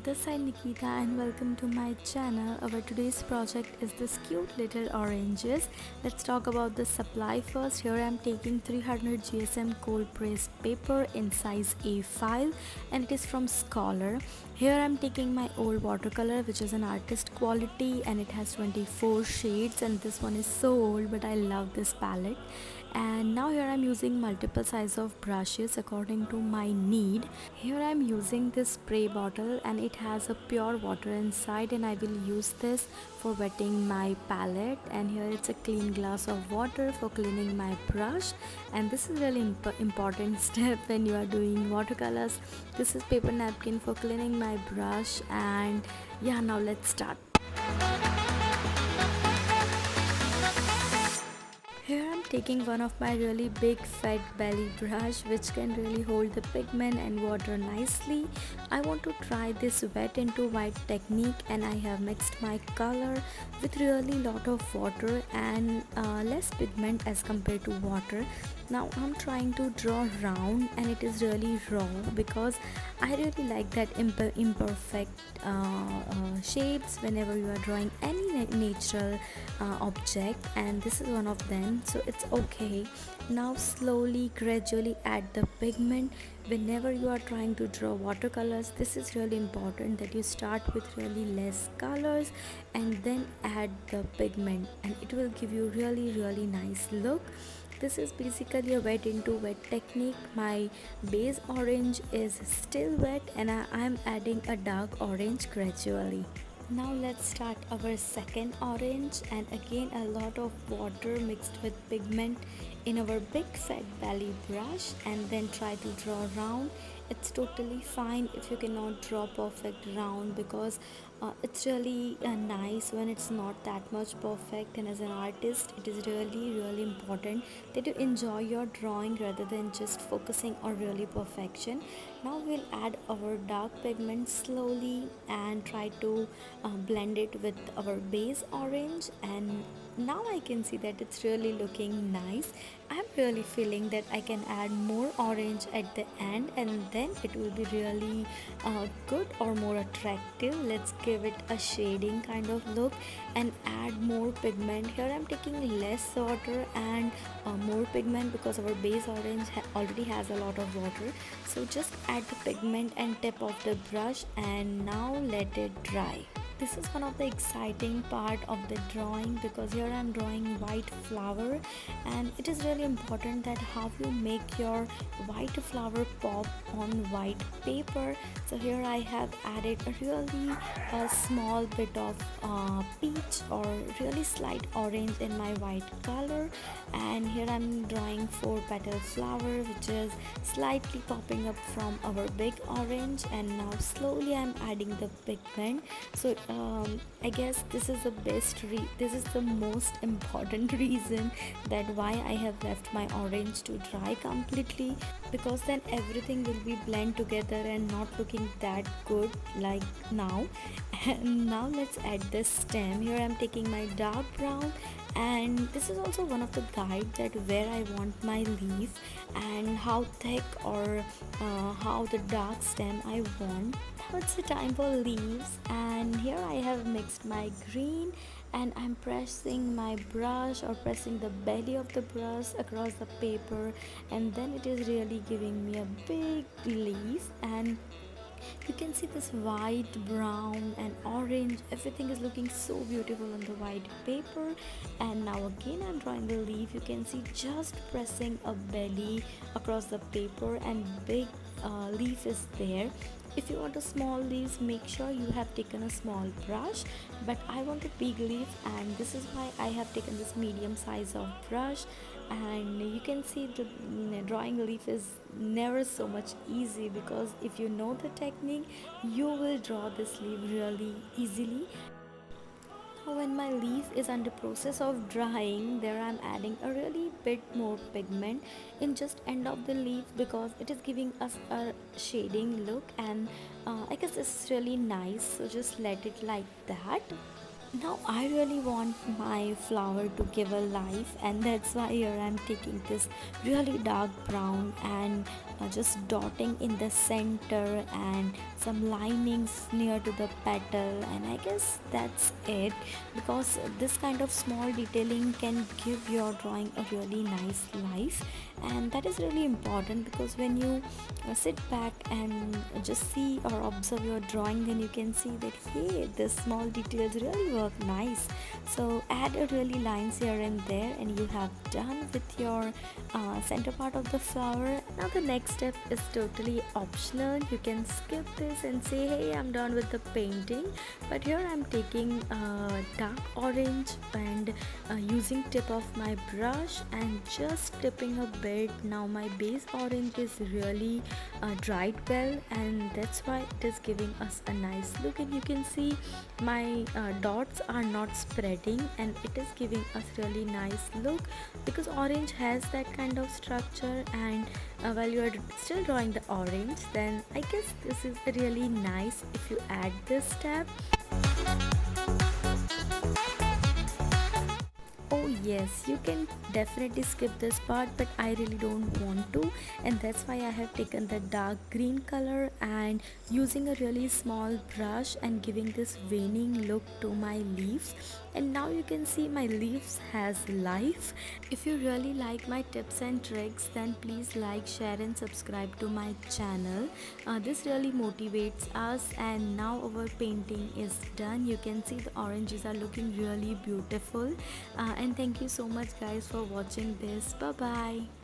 this side Nikita and welcome to my channel. Our today's project is this cute little oranges. Let's talk about the supply first. Here I am taking 300 GSM cold pressed paper in size A5 and it is from Scholar. Here I am taking my old watercolor which is an artist quality and it has 24 shades, and this one is so old but I love this palette. And now here I'm using multiple size of brushes according to my need. Here I'm using this spray bottle and it has a pure water inside, and I will use this for wetting my palette. And here it's a clean glass of water for cleaning my brush, and this is really important step when you are doing watercolors. This is paper napkin for cleaning my brush. And yeah, now let's start. Here I'm taking one of my really big fat belly brush which can really hold the pigment and water nicely. I want to try this wet into white technique, and I have mixed my color with really lot of water and less pigment as compared to water. Now I'm trying to draw round and it is really raw because I really like that imperfect shapes whenever you are drawing any natural object, and this is one of them, so it's okay. Now slowly gradually add the pigment. Whenever you are trying to draw watercolors, this is really important that you start with really less colors and then add the pigment, and it will give you really nice look. This is basically a wet into wet technique. My base orange is still wet and I am adding a dark orange gradually. Now let's start our second orange, and again a lot of water mixed with pigment in our big fat belly brush, and then try to draw round. It's totally fine if you cannot draw perfect round because it's really nice when it's not that much perfect, and as an artist it is really important that you enjoy your drawing rather than just focusing on really perfection. Now we'll add our dark pigment slowly and try to blend it with our base orange, and now I can see that it's really looking nice. I'm really feeling that I can add more orange at the end and then it will be really good or more attractive. Let's give it a shading kind of look and add more pigment. Here I'm taking less water and more pigment because our base orange already has a lot of water. So just add the pigment and tip of the brush, and now let it dry. This is one of the exciting part of the drawing because here I'm drawing white flower, and it is really important that how you make your white flower pop on white paper. So here I have added a really small bit of peach or really slight orange in my white color, and here I'm drawing 4 petal flower which is slightly popping up from our big orange, and now slowly I'm adding the pigment. So I guess this is the most important reason that why I have left my orange to dry completely, because then everything will be blend together and not looking that good like now. And now let's add the stem. Here I'm taking my dark brown, and this is also one of the guide that where I want my leaf and how thick or how the dark stem I want. Now it's the time for leaves, and here I have mixed my green and I'm pressing my brush or pressing the belly of the brush across the paper, and then it is really giving me a big leaf. And you can see this white, brown and orange, everything is looking so beautiful on the white paper. And now again I'm drawing the leaf. You can see just pressing a belly across the paper and big leaf is there. If you want a small leaves, make sure you have taken a small brush, but I want a big leaf, and this is why I have taken this medium size of brush. And you can see the drawing leaf is never so much easy, because if you know the technique you will draw this leaf really easily. Now when my leaf is under process of drying, there I'm adding a really bit more pigment in just end of the leaf because it is giving us a shading look, and I guess it's really nice, so just let it like that. Now I really want my flower to give a life, and that's why here I'm taking this really dark brown and just dotting in the center and some linings near to the petal, and I guess that's it, because this kind of small detailing can give your drawing a really nice life. And that is really important, because when you sit back and just see or observe your drawing, then you can see that hey, the small details really work nice. So add a really lines here and there, and you have done with your center part of the flower. Now the next step is totally optional. You can skip this and say hey, I'm done with the painting. But here I'm taking dark orange and using tip of my brush and just tipping a bit. Now my base orange is really dried well, and that's why it is giving us a nice look. And you can see my dots are not spreading, and it is giving us really nice look, because orange has that kind of structure. And while you are still drawing the orange, then I guess this is really nice if you add this step. Oh yes, you can definitely skip this part, but I really don't want to, and that's why I have taken the dark green color and using a really small brush and giving this veining look to my leaves. And now you can see my leaves has life. If you really like my tips and tricks, then please like, share and subscribe to my channel. This really motivates us. And now our painting is done. You can see the oranges are looking really beautiful. And thank you so much guys for watching this. Bye bye.